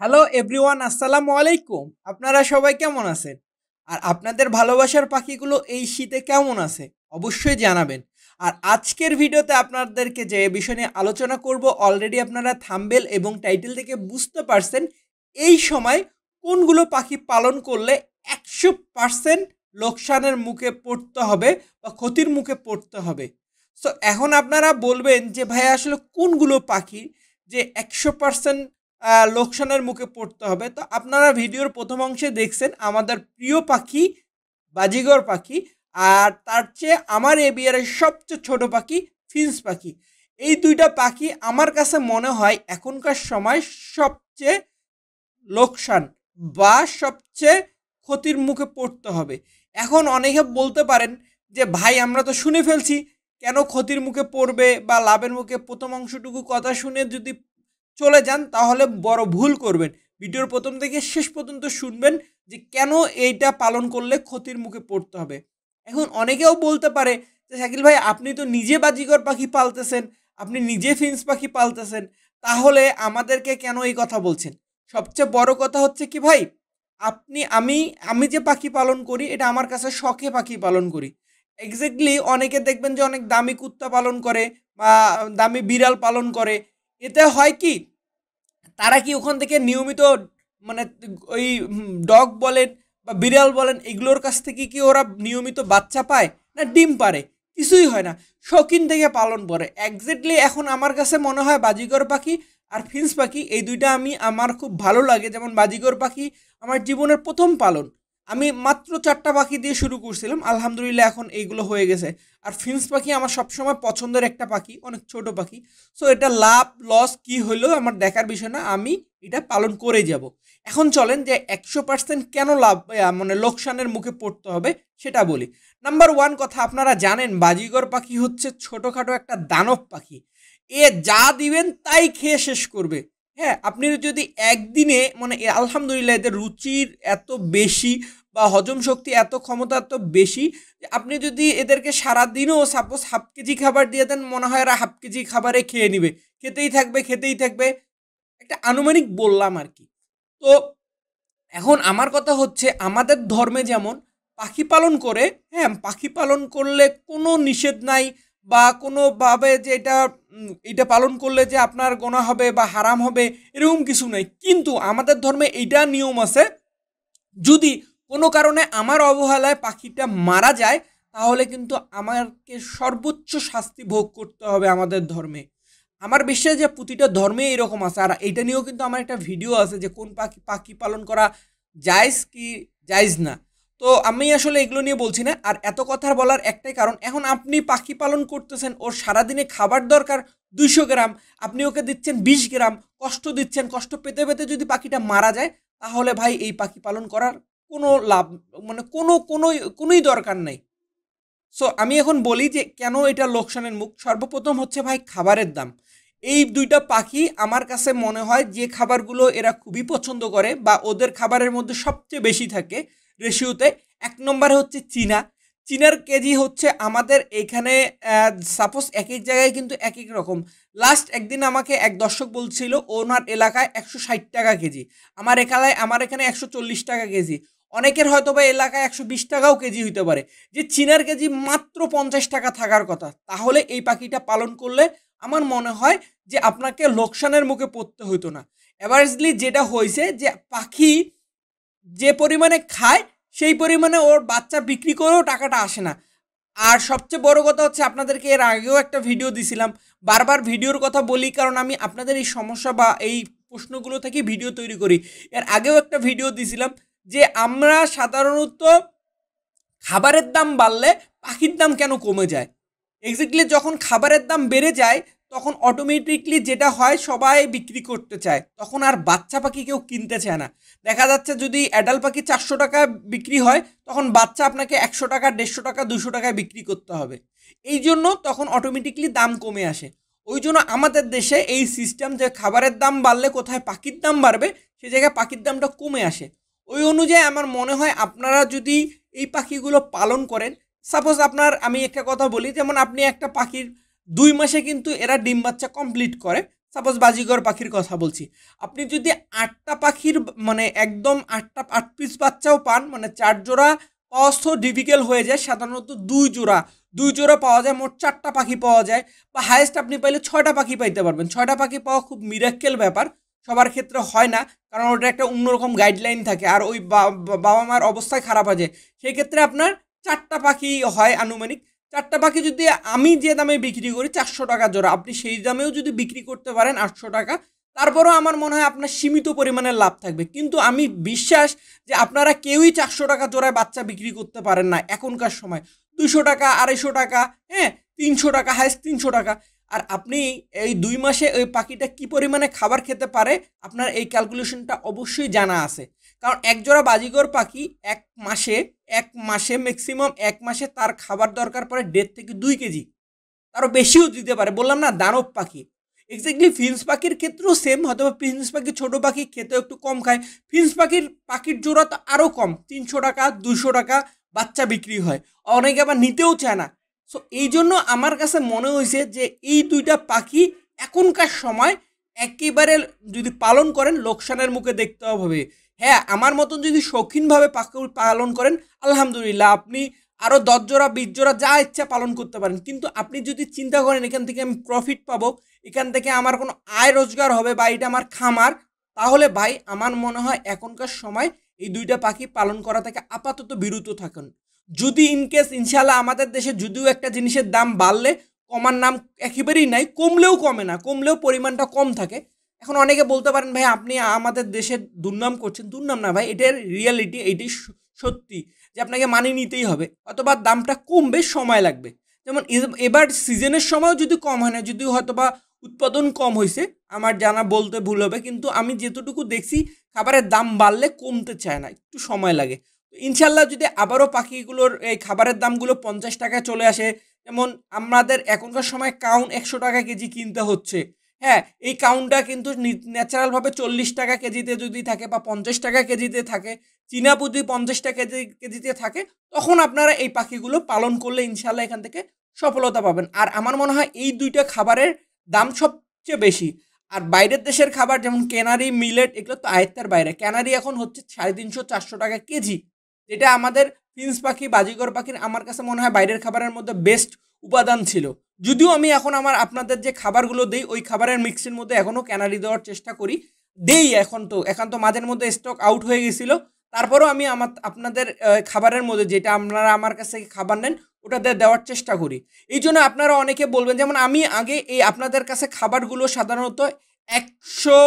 Hello everyone, আসসালামু আলাইকুম। আপনারা সবাই কেমন আছেন? আর আপনাদের ভালোবাসার পাখিগুলো এই শীতে কেমন আছে অবশ্যই জানাবেন। আর আজকের ভিডিওতে আপনাদেরকে যে বিষয় নিয়ে আলোচনা করব, অলরেডি আপনারা থাম্বনেল এবং টাইটেল থেকে বুঝতে পারছেন। এই সময় কোনগুলো পাখি পালন করলে 100% লোকসানের মুখে পড়তে হবে বা ক্ষতির মুখে পড়তে হবে। সো এখন আপনারা বলবেন যে ভাই আসলে কোনগুলো পাখি যে 100% লোকসানের মুখে পড়তে হবে। তো আপনারা ভিডিওর প্রথম অংশে দেখছেন আমাদের প্রিয় পাখি বাজিগর পাখি, আর তার চেয়ে আমার এবিআরের সবচেয়ে ছোট পাখি ফিন্স পাখি। এই দুইটা পাখি আমার কাছে মনে হয় এখনকার সময় সবচেয়ে লোকসান বা সবচেয়ে ক্ষতির মুখে পড়তে হবে। এখন অনেকে বলতে পারেন যে ভাই আমরা তো শুনে ফেলছি, কেন ক্ষতির মুখে পড়বে বা লাভের মুখে? প্রথম অংশটুকু কথা শুনে যদি চলে যান তাহলে বড় ভুল করবেন। ভিডিওর প্রথম থেকে শেষ পর্যন্ত শুনবেন যে কেন এইটা পালন করলে ক্ষতির মুখে পড়তে হবে। এখন অনেকেও বলতে পারে যে শাকিল ভাই আপনি তো নিজে বাজিকর পাখি পালতেছেন, আপনি নিজে ফিন্স পাখি পালতেছেন, তাহলে আমাদেরকে কেন এই কথা বলছেন? সবচেয়ে বড় কথা হচ্ছে কি ভাই, আপনি আমি আমি যে পাখি পালন করি এটা আমার কাছে শখে পাখি পালন করি। এক্স্যাক্টলি অনেকে দেখবেন যে অনেক দামি কুত্তা পালন করে বা দামি বিড়াল পালন করে। এতে হয় কি, তারা কি ওখান থেকে নিয়মিত মানে ওই ডগ বলেন বা বিড়াল বলেন এগুলোর কাছ থেকে কি ওরা নিয়মিত বাচ্চা পায় না ডিম পারে? কিছুই হয় না, শৌখিন থেকে পালন করে। এক্স্যাক্টলি এখন আমার কাছে মনে হয় বাজিগর পাখি আর ফিন্স পাখি এই দুইটা আমার খুব ভালো লাগে। যেমন বাজিগর পাখি আমার জীবনের প্রথম পালন, আমি মাত্র 4টা পাখি দিয়ে শুরু করছিলাম, আলহামদুলিল্লাহ এখন এইগুলো হয়ে গেছে। আর ফিন্স পাখি আমার সবসময় পছন্দের একটা পাখি, অনেক ছোট পাখি। সো এটা লাভ লস কি হইলো আমার দেখার বিষয় না, আমি এটা পালন করে যাব। এখন চলেন যে 100% কেন লাভ মানে লোকসানের মুখে পড়তে হবে সেটা বলি। নাম্বার ওয়ান কথা, আপনারা জানেন বাজিগর পাখি হচ্ছে ছোটোখাটো একটা দানব পাখি। এ যা দিবেন তাই খেয়ে শেষ করবে। হ্যাঁ, আপনি যদি একদিনে মানে আলহামদুলিল্লাহ এদের রুচির এত বেশি বা হজম শক্তি এত ক্ষমতা এত বেশি, আপনি যদি এদেরকে সারাদিনও সাপোজ হাফ কেজি খাবার দিয়ে দেন, মনে হয় এরা হাফ কেজি খাবারে খেয়ে নিবে, খেতেই থাকবে খেতেই থাকবে। একটা আনুমানিক বললাম আর কি। তো এখন আমার কথা হচ্ছে আমাদের ধর্মে যেমন পাখি পালন করে, হ্যাঁ পাখি পালন করলে কোনো নিষেধ নাই বা কোনোভাবে যে এটা পালন করলে যে আপনার গোনা হবে বা হারাম হবে এরকম কিছু নাই। কিন্তু আমাদের ধর্মে এইটা নিয়ম আছে, যদি কোনো কারণে আমার অবহেলায় পাখিটা মারা যায় তাহলে কিন্তু আমাকে সর্বোচ্চ শাস্তি ভোগ করতে হবে আমাদের ধর্মে। আমার বিশ্বাস যে প্রতিটা ধর্মে এরকম আছে। আর এইটা নিয়েও কিন্তু আমার একটা ভিডিও আছে যে কোন পাখি পাখি পালন করা জায়েজ কি জায়েজ না। তো আমি আসলে এগুলো নিয়ে বলছি না। আর এত কথা বলার একটাই কারণ, এখন আপনি পাখি পালন করতেছেন, ওর সারাদিনে খাবার দরকার 200 গ্রাম, আপনি ওকে দিচ্ছেন 20 গ্রাম, কষ্ট দিচ্ছেন। কষ্ট পেতে পেতে যদি পাখিটা মারা যায় তাহলে ভাই এই পাখি পালন করার কোনো লাভ মানে কোনোই দরকার নাই। সো আমি এখন বলি যে কেন এটা লোকসানের মুখ। সর্বপ্রথম হচ্ছে ভাই খাবারের দাম। এই দুইটা পাখি আমার কাছে মনে হয় যে খাবারগুলো এরা খুবই পছন্দ করে বা ওদের খাবারের মধ্যে সবচেয়ে বেশি থাকে রেশিওতে, এক নম্বরে হচ্ছে চীনা। চীনার কেজি হচ্ছে আমাদের এখানে সাপোজ এক এক জায়গায় কিন্তু এক এক রকম। লাস্ট একদিন আমাকে এক দর্শক বলছিল ওনার এলাকায় 160 টাকা কেজি, আমার এখানে 140 টাকা কেজি, অনেকের হয়তো বা এলাকায় 120 টাকাও কেজি হইতে পারে। যে চীনার কেজি মাত্র 50 টাকা থাকার কথা, তাহলে এই পাখিটা পালন করলে আমার মনে হয় যে আপনাকে লোকসানের মুখে পড়তে হইতো না। এভারেজলি যেটা হয়েছে যে পাখি যে পরিমাণে খায় সেই পরিমাণে ওর বাচ্চা বিক্রি করেও টাকাটা আসে না। আর সবচেয়ে বড় কথা হচ্ছে, আপনাদেরকে এর আগেও একটা ভিডিও দিছিলাম, বারবার ভিডিওর কথা বলি কারণ আমি আপনাদের এই সমস্যা বা এই প্রশ্নগুলো থেকে ভিডিও তৈরি করি। এর আগেও একটা ভিডিও দিছিলাম যে আমরা সাধারণত খাবারের দাম বাড়লে পাখির দাম কেন কমে যায়। এক্স্যাক্টলি যখন খাবারের দাম বেড়ে যায় তখন অটোমেটিকলি যেটা হয় সবাই বিক্রি করতে চায়, তখন আর বাচ্চা পাখি কেউ কিনতে চায় না। দেখা যাচ্ছে যদি অ্যাডাল্ট পাখি 400 টাকা বিক্রি হয় তখন বাচ্চা আপনাকে 100 টাকা 150 টাকা 200 টাকায় বিক্রি করতে হবে। এই জন্য তখন অটোমেটিকলি দাম কমে আসে। ওই জন্য আমাদের দেশে এই সিস্টেম যে খাবারের দাম বাড়লে কোথায় পাখির দাম বাড়বে, সে জায়গায় পাখির দামটা কমে আসে। ওই অনুযায়ী আমার মনে হয় আপনারা যদি এই পাখিগুলো পালন করেন, সাপোজ আমি একটা কথা বলি, যেমন আপনি একটা পাখির 2 মাসে কিন্তু এরা ডিম বাচ্চা কমপ্লিট করে, সাপোজ বাজিগর পাখির কথা বলছি, আপনি যদি 8টা পাখির মানে একদম 8 পিস বাচ্চাও পান, মানে 4 জোড়া পাওয়া তো ডিফিকাল্ট হয়ে যায়, সাধারণত 2 জোড়া পাওয়া যায়, মোট 4টা পাখি পাওয়া যায়, বা হায়েস্ট আপনি পাইলে 6টা পাখি পাইতে পারবেন। 6টা পাখি পাওয়া খুব মিরাক্কেল ব্যাপার, সবার ক্ষেত্রে হয় না, কারণ ওটা একটা অন্যরকম গাইডলাইন থাকে, আর ওই বাবা মার অবস্থায় খারাপ হয়ে যায়। সেই ক্ষেত্রে আপনার 4টা পাখি হয় আনুমানিক। 4টা পাখি যদি আমি যে দামে বিক্রি করি 400 টাকা জোড়া, আপনি সেই দামেও যদি বিক্রি করতে পারেন 800 টাকা, তারপরেও আমার মনে হয় আপনার সীমিত পরিমাণে লাভ থাকবে। কিন্তু আমি বিশ্বাস যে আপনারা কেউই 400 টাকা জোড়ায় বাচ্চা বিক্রি করতে পারেন না এখনকার সময়। 200 টাকা, 250 টাকা, হ্যাঁ 300 টাকা, হাইস্ট 300 টাকা। আর আপনি এই 2 মাসে ওই পাখিটা কি পরিমাণে খাবার খেতে পারে আপনার এই ক্যালকুলেশনটা অবশ্যই জানা আছে। কারণ এক জোড়া বাজিগর পাখি এক মাসে ম্যাক্সিমাম 1 মাসে তার খাবার দরকার পড়ে 1.5 থেকে 2 কেজি, তারও বেশিও দিতে পারে। বললাম না দানব পাখি। এক্স্যাক্টলি ফিন্স পাখির ক্ষেত্রেও সেম, হয়তো ফিন্স পাখি ছোটো পাখি খেতেও একটু কম খায়, ফিন্স পাখির জোড়া তো আরও কম, 300 টাকা 200 টাকা বাচ্চা বিক্রি হয়, অনেকে আবার নিতেও চায় না। সো এই জন্য আমার কাছে মনে হয়েছে যে এই দুইটা পাখি এখনকার সময় একেবারে যদি পালন করেন লোকসানের মুখে দেখতে হবে। হ্যাঁ, আমার মতন যদি শৌখিনভাবে পাখি পালন করেন আলহামদুলিল্লাহ, আপনি আরও 10 জোড়া 20 জোড়া যা ইচ্ছা পালন করতে পারেন। কিন্তু আপনি যদি চিন্তা করেন এখান থেকে আমি প্রফিট পাবো, এখান থেকে আমার কোনো আয় রোজগার হবে, বা এটা আমার খামার, তাহলে ভাই আমার মনে হয় এখনকার সময় এই দুইটা পাখি পালন করা থেকে আপাতত বিরত থাকুন। যদি ইনকেস ইনশাল্লাহ আমাদের দেশে যদিও একটা জিনিসের দাম বাড়লে কমার নাম একেবারেই নাই, কমলেও কমে না, কমলেও পরিমাণটা কম থাকে। এখন অনেকে বলতে পারেন ভাই আপনি আমাদের দেশের দুর্নাম করছেন। দুর্নাম না ভাই, এটার রিয়ালিটি, এইটাই সত্যি যে আপনাকে মানিয়ে নিতেই হবে, অথবা দামটা কমবে, সময় লাগবে। যেমন এবার সিজনের সময়ও যদি কম হয় না, যদিও হয়তোবা উৎপাদন কম হয়েছে, আমার জানা বলতে ভুল হবে, কিন্তু আমি যেতটুকু দেখছি খাবারের দাম বাড়লে কমতে চায় না, একটু সময় লাগে। ইনশাল্লাহ যদি আবারও পাখিগুলোর এই খাবারের দামগুলো 50 টাকায় চলে আসে, যেমন আমাদের এখনকার সময় কাউন 100 টাকা কেজি কিনতে হচ্ছে, হ্যাঁ এই কাউনটা কিন্তু ন্যাচারালভাবে 40 টাকা কেজিতে যদি থাকে, বা 50 টাকা কেজিতে থাকে, চীনা পুঁজি 50 টাকা কেজিতে থাকে, তখন আপনারা এই পাখিগুলো পালন করলে ইনশাল্লাহ এখান থেকে সফলতা পাবেন। আর আমার মনে হয় এই দুইটা খাবারের দাম সবচেয়ে বেশি। আর বাইরের দেশের খাবার যেমন ক্যানারি, মিলেট, এগুলো তো আয়ত্তের বাইরে। ক্যানারি এখন হচ্ছে 350-400 টাকা কেজি, যেটা আমাদের ফিন্স পাখি, বাজিগর পাখির আমার কাছে মনে হয় বাইরের খাবারের মধ্যে বেস্ট উপাদান ছিল। যদিও আমি এখন আপনাদের যে খাবারগুলো দেই ওই খাবারের মিক্সের মধ্যে এখনও ক্যানারি দেওয়ার চেষ্টা করি, দেই। এখন তো মাঝের মধ্যে স্টক আউট হয়ে গেছিলো, তারপরেও আমি আপনাদের খাবারের মধ্যে যেটা আপনারা আমার কাছ থেকে খাবার নেন ওটাতে দেওয়ার চেষ্টা করি। এই জন্য আপনারা অনেকে বলবেন, যেমন আমি আগে এই আপনাদের কাছে খাবারগুলো সাধারণত 100,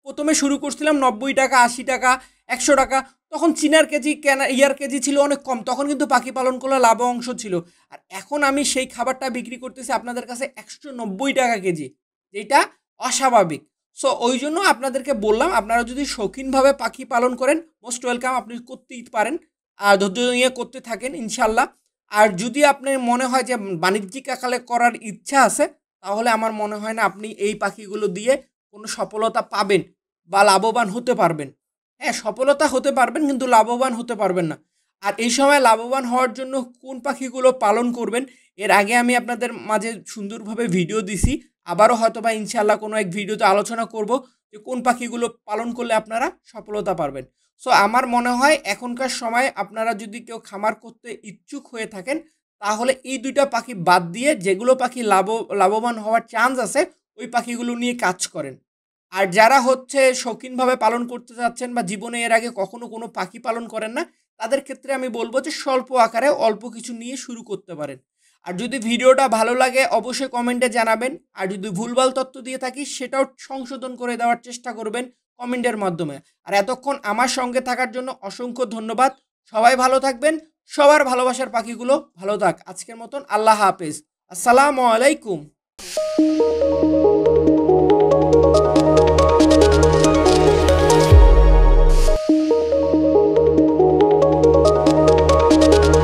প্রথমে শুরু করছিলাম 90 টাকা, 80 টাকা, 100 টাকা, তখন চীনার কেজি ইয়ার কেজি ছিল অনেক কম, তখন কিন্তু পাখি পালন করলে লাভ অংশ ছিল। আর এখন আমি সেই খাবারটা বিক্রি করতেছি আপনাদের কাছে 190 টাকা কেজি, যেটা অস্বাভাবিক। সো ওই জন্য আপনাদেরকে বললাম, আপনারা যদি শৌখিনভাবে পাখি পালন করেন মোস্ট ওয়েলকাম, আপনি করতেই পারেন, আর ধৈর্য নিয়ে করতে থাকেন ইনশাল্লাহ। আর যদি আপনার মনে হয় যে বাণিজ্যিক আকারে করার ইচ্ছা আছে, তাহলে আমার মনে হয় না আপনি এই পাখিগুলো দিয়ে কোনো সফলতা পাবেন বা লাভবান হতে পারবেন। হ্যাঁ, সফলতা হতে পারবেন কিন্তু লাভবান হতে পারবেন না। আর এই সময় লাভবান হওয়ার জন্য কোন পাখিগুলো পালন করবেন এর আগে আমি আপনাদের মাঝে সুন্দরভাবে ভিডিও দিছি, আবারও হয়তো বা ইনশাল্লাহ কোনো এক ভিডিওতে আলোচনা করব যে কোন পাখিগুলো পালন করলে আপনারা সফলতা পারবেন। সো আমার মনে হয় এখনকার সময় আপনারা যদি কেউ খামার করতে ইচ্ছুক হয়ে থাকেন, তাহলে এই দুইটা পাখি বাদ দিয়ে যেগুলো পাখি লাভবান হওয়ার চান্স আছে ওই পাখিগুলো নিয়ে কাজ করেন। আর যারা হচ্ছে শৌখিনভাবে পালন করতে চাচ্ছেন বা জীবনে এর আগে কখনো কোনো পাখি পালন করেন না, তাদের ক্ষেত্রে আমি বলবো যে স্বল্প আকারে অল্প কিছু নিয়ে শুরু করতে পারেন। আর যদি ভিডিওটা ভালো লাগে অবশ্যই কমেন্টে জানাবেন, আর যদি ভুলভাল তথ্য দিয়ে থাকি সেটাও সংশোধন করে দেওয়ার চেষ্টা করবেন কমেন্টের মাধ্যমে। আর এতক্ষণ আমার সঙ্গে থাকার জন্য অসংখ্য ধন্যবাদ। সবাই ভালো থাকবেন, সবার ভালোবাসার পাখিগুলো ভালো থাক। আজকের মতন আল্লাহ হাফেজ, আসসালামু আলাইকুম।